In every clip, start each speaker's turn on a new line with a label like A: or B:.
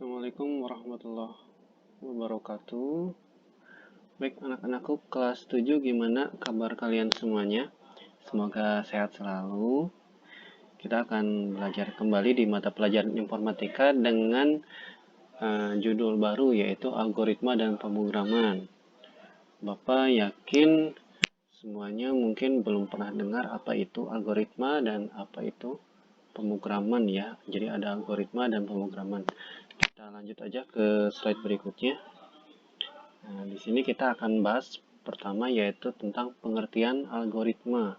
A: Assalamualaikum warahmatullahi wabarakatuh. Baik anak-anakku kelas 7, gimana kabar kalian semuanya? Semoga sehat selalu. Kita akan belajar kembali di mata pelajaran informatika dengan judul baru, yaitu algoritma dan pemrograman. Bapak yakin semuanya mungkin belum pernah dengar apa itu algoritma dan apa itu pemrograman ya. Jadi ada algoritma dan pemrograman. Kita lanjut aja ke slide berikutnya. Nah, di sini kita akan bahas pertama yaitu tentang pengertian algoritma.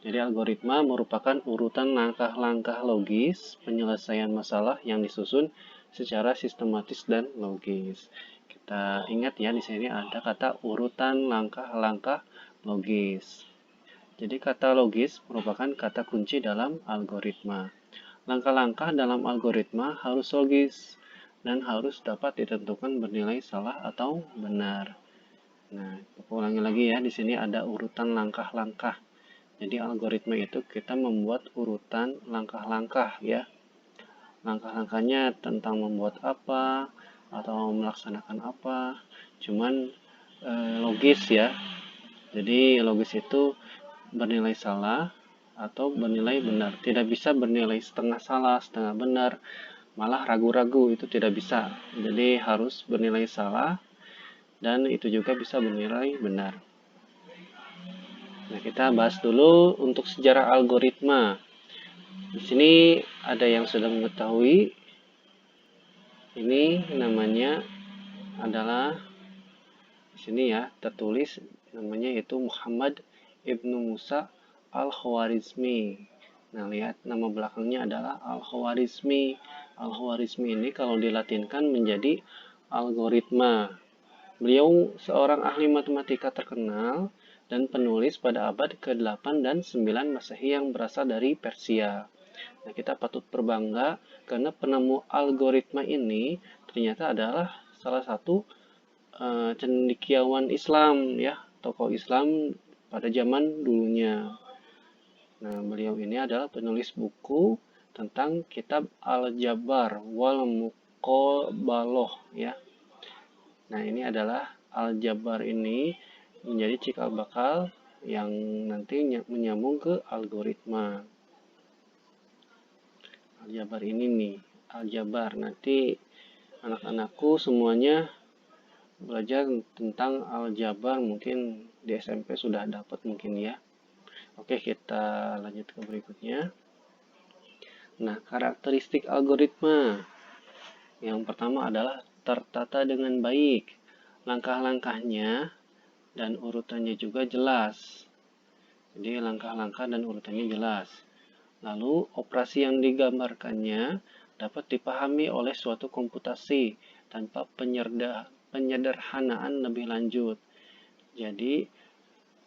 A: Jadi algoritma merupakan urutan langkah-langkah logis penyelesaian masalah yang disusun secara sistematis dan logis. Kita ingat ya, di sini ada kata urutan langkah-langkah logis. Jadi kata logis merupakan kata kunci dalam algoritma. Langkah-langkah dalam algoritma harus logis dan harus dapat ditentukan bernilai salah atau benar. Nah, ulangi lagi ya, di sini ada urutan langkah-langkah. Jadi algoritma itu kita membuat urutan langkah-langkah ya. Langkah-langkahnya tentang membuat apa atau melaksanakan apa, cuman logis ya. Jadi logis itu bernilai salah atau bernilai benar. Tidak bisa bernilai setengah salah, setengah benar, malah ragu-ragu, itu tidak bisa. Jadi harus bernilai salah dan itu juga bisa bernilai benar. Nah, kita bahas dulu untuk sejarah algoritma. Di sini ada yang sudah mengetahui. Ini namanya adalah di sini ya, tertulis namanya itu Muhammad Ibnu Musa Al-Khwarizmi. Nah, lihat nama belakangnya adalah Al-Khwarizmi. Al-Khwarizmi ini kalau dilatinkan menjadi algoritma. Beliau seorang ahli matematika terkenal dan penulis pada abad ke-8 dan 9 Masehi yang berasal dari Persia. Nah, kita patut berbangga karena penemu algoritma ini ternyata adalah salah satu cendekiawan Islam ya, tokoh Islam pada zaman dulunya. Nah, beliau ini adalah penulis buku tentang kitab Al-Jabar wal Muqabalah ya. Nah, ini adalah Al-Jabar ini menjadi cikal bakal yang nanti menyambung ke algoritma. Aljabar ini nih, aljabar. Nanti anak-anakku semuanya belajar tentang aljabar, mungkin di SMP sudah dapat mungkin ya. Oke, kita lanjut ke berikutnya. Nah, karakteristik algoritma. Yang pertama adalah tertata dengan baik. Langkah-langkahnya dan urutannya juga jelas. Jadi langkah-langkah dan urutannya jelas. Lalu operasi yang digambarkannya dapat dipahami oleh suatu komputasi tanpa penyederhanaan lebih lanjut. Jadi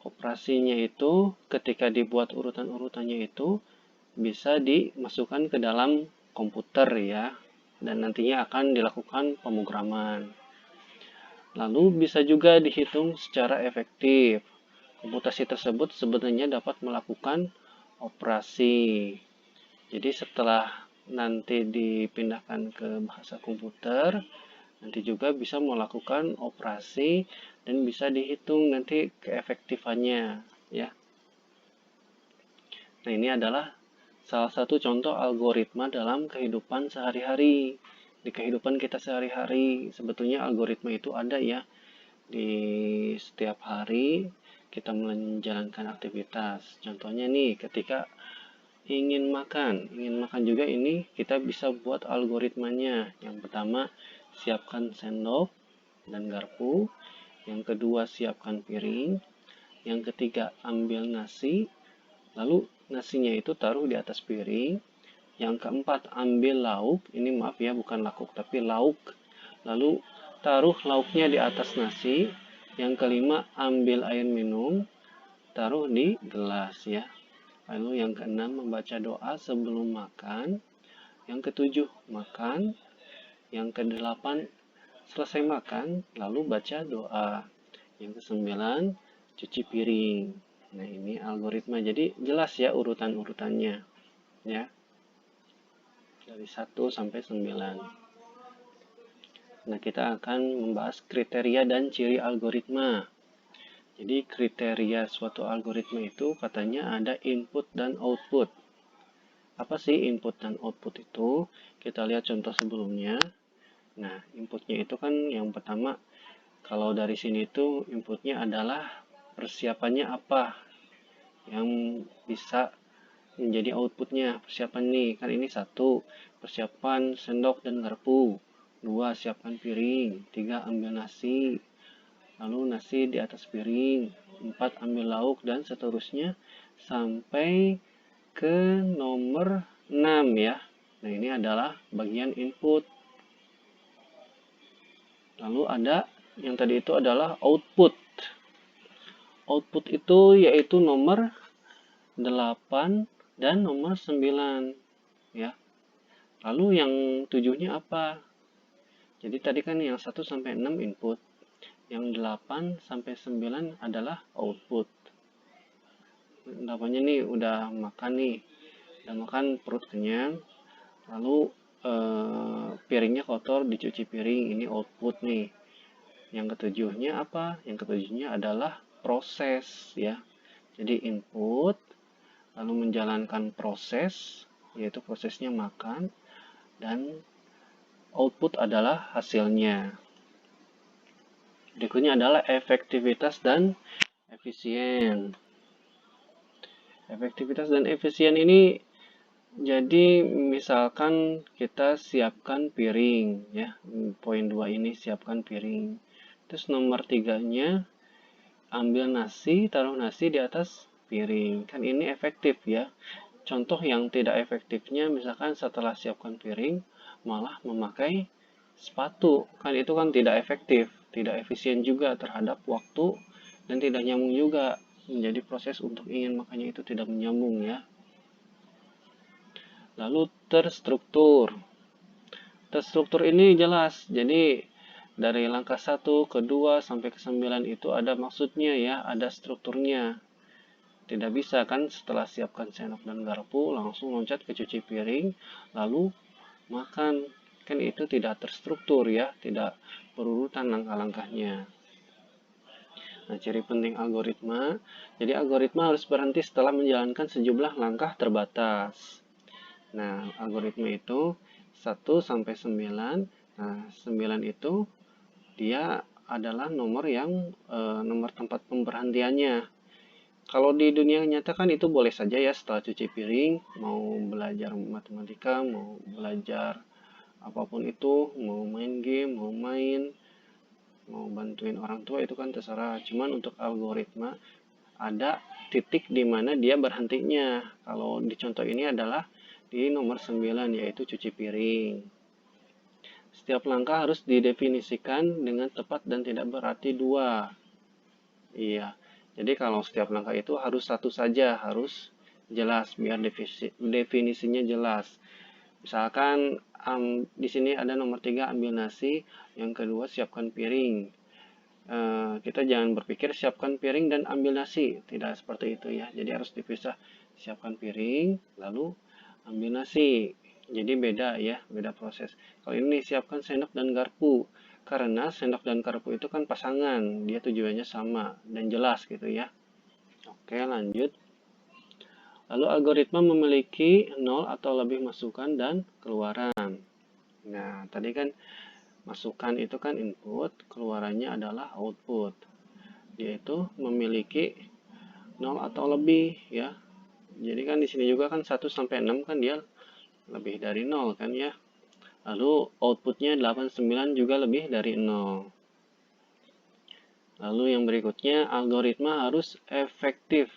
A: operasinya itu ketika dibuat urutan-urutannya itu bisa dimasukkan ke dalam komputer ya, dan nantinya akan dilakukan pemrograman. Lalu bisa juga dihitung secara efektif. Komputasi tersebut sebenarnya dapat melakukan operasi. Jadi setelah nanti dipindahkan ke bahasa komputer, nanti juga bisa melakukan operasi dan bisa dihitung nanti keefektifannya ya. Nah, ini adalah salah satu contoh algoritma dalam kehidupan sehari-hari. Di kehidupan kita sehari-hari sebetulnya algoritma itu ada ya. Di setiap hari kita menjalankan aktivitas. Contohnya nih, ketika ingin makan juga ini kita bisa buat algoritmanya. Yang pertama, siapkan sendok dan garpu. Yang kedua, siapkan piring. Yang ketiga, ambil nasi. Lalu nasinya itu taruh di atas piring. Yang keempat, ambil lauk. Ini maaf ya, bukan lakuk tapi lauk. Lalu taruh lauknya di atas nasi. Yang kelima, ambil air minum, taruh di gelas ya. Lalu yang keenam, membaca doa sebelum makan. Yang ketujuh, makan. Yang kedelapan, selesai makan, lalu baca doa. Yang kesembilan, cuci piring. Nah, ini algoritma. Jadi jelas ya urutan-urutannya ya. Dari 1 sampai 9. Nah, kita akan membahas kriteria dan ciri algoritma. Jadi, kriteria suatu algoritma itu katanya ada input dan output. Apa sih input dan output itu? Kita lihat contoh sebelumnya. Nah, inputnya itu kan yang pertama, kalau dari sini itu inputnya adalah persiapannya apa yang bisa menjadi outputnya. Persiapan nih, kan ini 1, persiapan sendok dan garpu. 2, siapkan piring. 3, ambil nasi. Lalu nasi di atas piring. 4, ambil lauk dan seterusnya sampai ke nomor 6 ya. Nah, ini adalah bagian input. Lalu ada yang tadi itu adalah output. Output itu yaitu nomor 8 dan nomor 9 ya. Lalu yang 7-nya apa? Jadi tadi kan yang 1 sampai 6 input, yang 8 sampai 9 adalah output. 8-nya nih udah makan nih, udah makan, perut kenyang, lalu piringnya kotor, dicuci piring, ini output nih. Yang ketujuhnya apa? Yang ketujuhnya adalah proses ya. Jadi input, lalu menjalankan proses, yaitu prosesnya makan, dan output adalah hasilnya. Berikutnya adalah efektivitas dan efisien. Efektivitas dan efisien ini jadi misalkan kita siapkan piring ya. Poin 2 ini siapkan piring. Terus nomor 3-nya ambil nasi, taruh nasi di atas piring. Kan ini efektif ya. Contoh yang tidak efektifnya misalkan setelah siapkan piring malah memakai sepatu. Kan itu kan tidak efektif, tidak efisien juga terhadap waktu dan tidak nyambung juga. Menjadi proses untuk ingin makannya itu tidak menyambung ya. Lalu terstruktur. Terstruktur ini jelas. Jadi dari langkah 1 ke 2 sampai ke 9 itu ada maksudnya ya, ada strukturnya. Tidak bisa kan setelah siapkan sendok dan garpu langsung loncat ke cuci piring lalu makan. Kan itu tidak terstruktur ya, tidak berurutan langkah-langkahnya. Nah, ciri penting algoritma. Jadi algoritma harus berhenti setelah menjalankan sejumlah langkah terbatas. Nah, algoritma itu 1 sampai 9. Nah, 9 itu dia adalah nomor yang nomor tempat pemberhentiannya. Kalau di dunia nyata kan itu boleh saja ya setelah cuci piring, mau belajar matematika, mau belajar apapun itu, mau main game, mau bantuin orang tua, itu kan terserah. Cuman untuk algoritma ada titik di mana dia berhentinya. Kalau di contoh ini adalah di nomor 9 yaitu cuci piring. Setiap langkah harus didefinisikan dengan tepat dan tidak berarti 2. Iya. Jadi kalau setiap langkah itu harus 1 saja, harus jelas biar definisinya jelas. Misalkan di sini ada nomor 3 ambil nasi, yang kedua siapkan piring. Kita jangan berpikir siapkan piring dan ambil nasi, tidak seperti itu ya. Jadi harus dipisah, siapkan piring lalu ambil nasi. Jadi beda ya, beda proses. Kalau ini siapkan sendok dan garpu, karena sendok dan garpu itu kan pasangan, dia tujuannya sama dan jelas gitu ya. Oke, lanjut. Lalu algoritma memiliki 0 atau lebih masukan dan keluaran. Nah, tadi kan masukan itu kan input, keluarannya adalah output. Yaitu memiliki 0 atau lebih ya. Jadi kan di sini juga kan 1 sampai 6 kan dia lebih dari 0 kan ya. Lalu outputnya 8, 9 juga lebih dari 0. Lalu yang berikutnya algoritma harus efektif.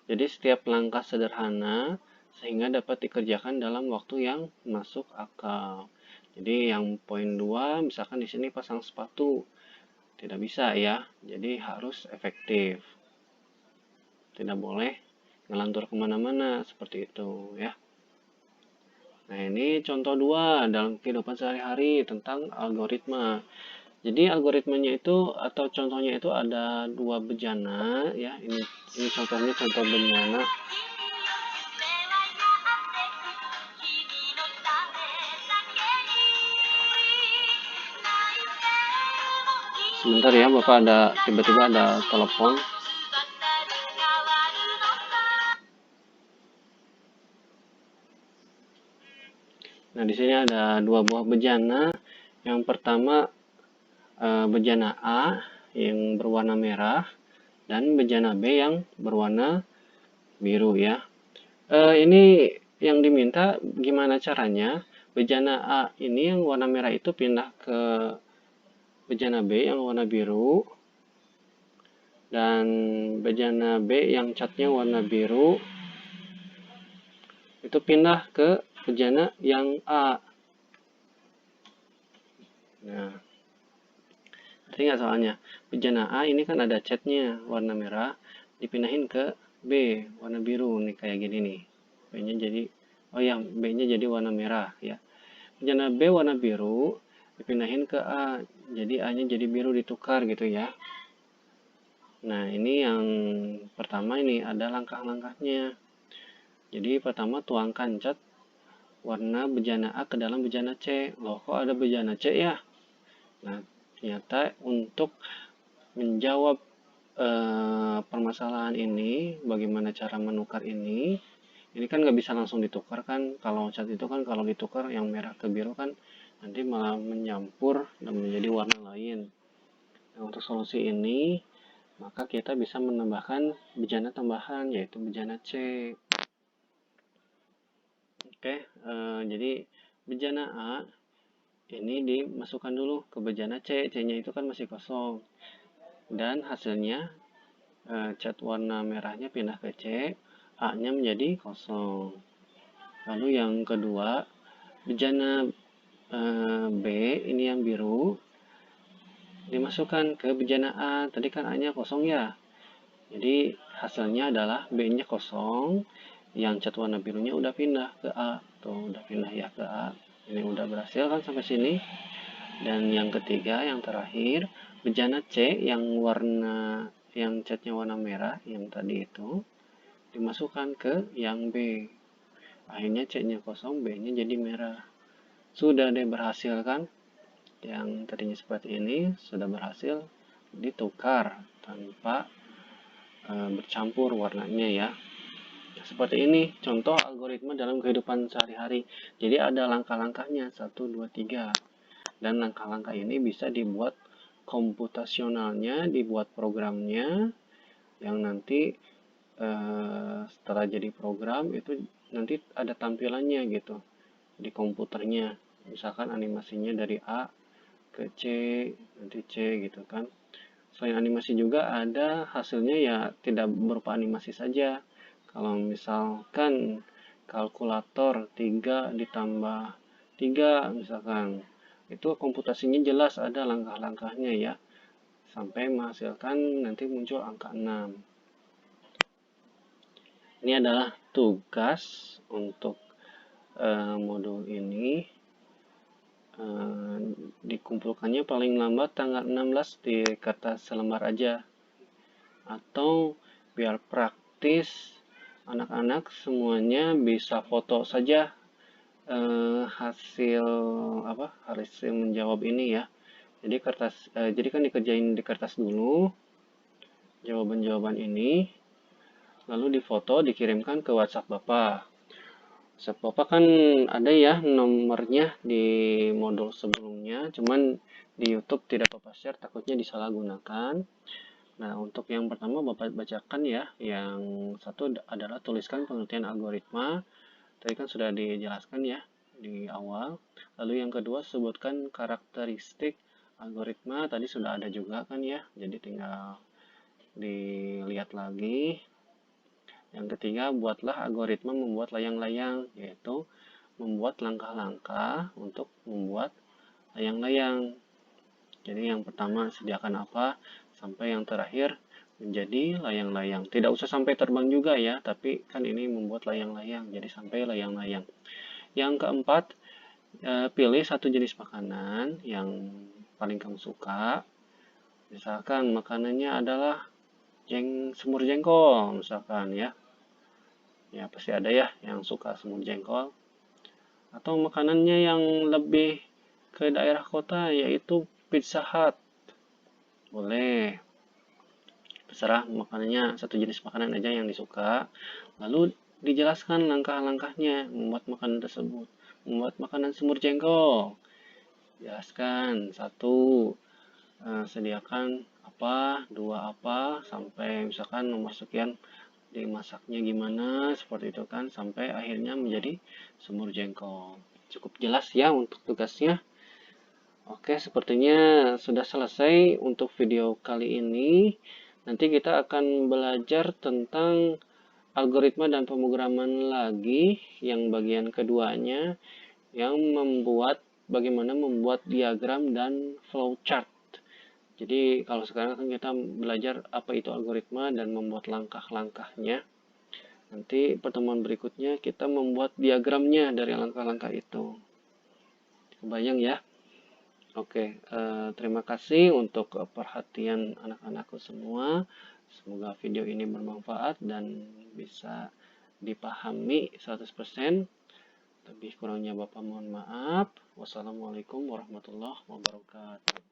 A: Jadi setiap langkah sederhana sehingga dapat dikerjakan dalam waktu yang masuk akal. Jadi yang poin 2 misalkan di sini pasang sepatu. Tidak bisa ya. Jadi harus efektif. Tidak boleh ngelantur kemana-mana seperti itu ya. Nah, ini contoh 2 dalam kehidupan sehari-hari tentang algoritma. Jadi algoritmanya itu atau contohnya itu ada 2 bejana ya. Ini contohnya contoh bejana. Sebentar ya, Bapak tiba-tiba ada telepon. Nah, di sini ada dua buah bejana. Yang pertama bejana A yang berwarna merah dan bejana B yang berwarna biru ya. Ini yang diminta gimana caranya bejana A ini yang warna merah itu pindah ke bejana B yang warna biru, dan bejana B yang catnya warna biru itu pindah ke bejana yang A. Nah, ngerti nggak soalnya? Bejana A ini kan ada catnya warna merah, dipindahin ke B warna biru nih, kayak gini nih. B-nya jadi, B-nya jadi warna merah ya. Bejana B warna biru dipindahin ke A, jadi A-nya jadi biru, ditukar gitu ya. Nah, ini yang pertama, ini ada langkah-langkahnya. Jadi pertama tuangkan cat warna bejana A ke dalam bejana C. Loh, kok ada bejana C ya? Nah, ternyata untuk menjawab permasalahan ini, bagaimana cara menukar ini kan nggak bisa langsung ditukar kan. Kalau cat itu kan kalau ditukar yang merah ke biru kan nanti malah menyampur dan menjadi warna lain. Nah, untuk solusi ini, maka kita bisa menambahkan bejana tambahan, yaitu bejana C. Oke, jadi bejana A ini dimasukkan dulu ke bejana C. C-nya itu kan masih kosong. Dan hasilnya cat warna merahnya pindah ke C, A-nya menjadi kosong. Lalu yang kedua, bejana B ini yang biru dimasukkan ke bejana A. Tadi kan A-nya kosong ya. Jadi hasilnya adalah B-nya kosong, yang cat warna birunya udah pindah ke A. Tuh, udah pindah ya ke A. Ini udah berhasil kan sampai sini. Dan yang ketiga, yang terakhir, bejana C yang catnya warna merah yang tadi itu dimasukkan ke yang B. Akhirnya C-nya kosong, B-nya jadi merah. Sudah deh, berhasil kan? Yang tadinya seperti ini sudah berhasil ditukar tanpa bercampur warnanya ya. Seperti ini contoh algoritma dalam kehidupan sehari-hari. Jadi ada langkah-langkahnya 1, 2, 3. Dan langkah-langkah ini bisa dibuat komputasionalnya, dibuat programnya yang nanti setelah jadi program itu nanti ada tampilannya gitu di komputernya. Misalkan animasinya dari A ke C, nanti C gitu kan. Selain animasi juga ada hasilnya ya tidak berupa animasi saja. Kalau misalkan kalkulator 3 ditambah 3 misalkan, itu komputasinya jelas ada langkah-langkahnya ya, sampai menghasilkan nanti muncul angka 6. Ini adalah tugas untuk modul ini. Dikumpulkannya paling lambat tanggal 16 di kertas selembar aja, atau biar praktis anak-anak semuanya bisa foto saja hasil menjawab ini ya. Jadi kan dikerjain di kertas dulu jawaban-jawaban ini, lalu difoto dikirimkan ke WhatsApp Bapak. WhatsApp kan ada ya nomornya di modul sebelumnya, cuman di YouTube tidak Bapak share, takutnya disalahgunakan. Nah, untuk yang pertama Bapak bacakan ya. Yang satu adalah tuliskan pengertian algoritma. Tadi kan sudah dijelaskan ya di awal. Lalu yang kedua sebutkan karakteristik algoritma. Tadi sudah ada juga kan ya. Jadi tinggal dilihat lagi. Yang ketiga, buatlah algoritma membuat layang-layang, yaitu membuat langkah-langkah untuk membuat layang-layang. Jadi yang pertama sediakan apa, sampai yang terakhir menjadi layang-layang. Tidak usah sampai terbang juga ya, tapi kan ini membuat layang-layang, jadi sampai layang-layang. Yang keempat, pilih satu jenis makanan yang paling kamu suka. Misalkan makanannya adalah semur jengkol misalkan ya. Ya pasti ada ya yang suka semur jengkol. Atau makanannya yang lebih ke daerah kota, yaitu Pizza Hut. boleh. Terserah makanannya, satu jenis makanan aja yang disuka. Lalu dijelaskan langkah-langkahnya membuat makanan tersebut. Membuat makanan semur jengkol. Jelaskan, satu, sediakan apa, dua apa, sampai misalkan nomor sekian dimasaknya gimana, seperti itu kan, sampai akhirnya menjadi semur jengkol. Cukup jelas ya untuk tugasnya. Oke, sepertinya sudah selesai untuk video kali ini. Nanti kita akan belajar tentang algoritma dan pemrograman lagi yang bagian keduanya, yang bagaimana membuat diagram dan flowchart. Jadi kalau sekarang kan kita belajar apa itu algoritma dan membuat langkah-langkahnya. Nanti pertemuan berikutnya kita membuat diagramnya dari langkah-langkah itu. Kebayang ya? Oke, terima kasih untuk perhatian anak-anakku semua. Semoga video ini bermanfaat dan bisa dipahami 100%. Lebih kurangnya Bapak mohon maaf. Wassalamualaikum warahmatullahi wabarakatuh.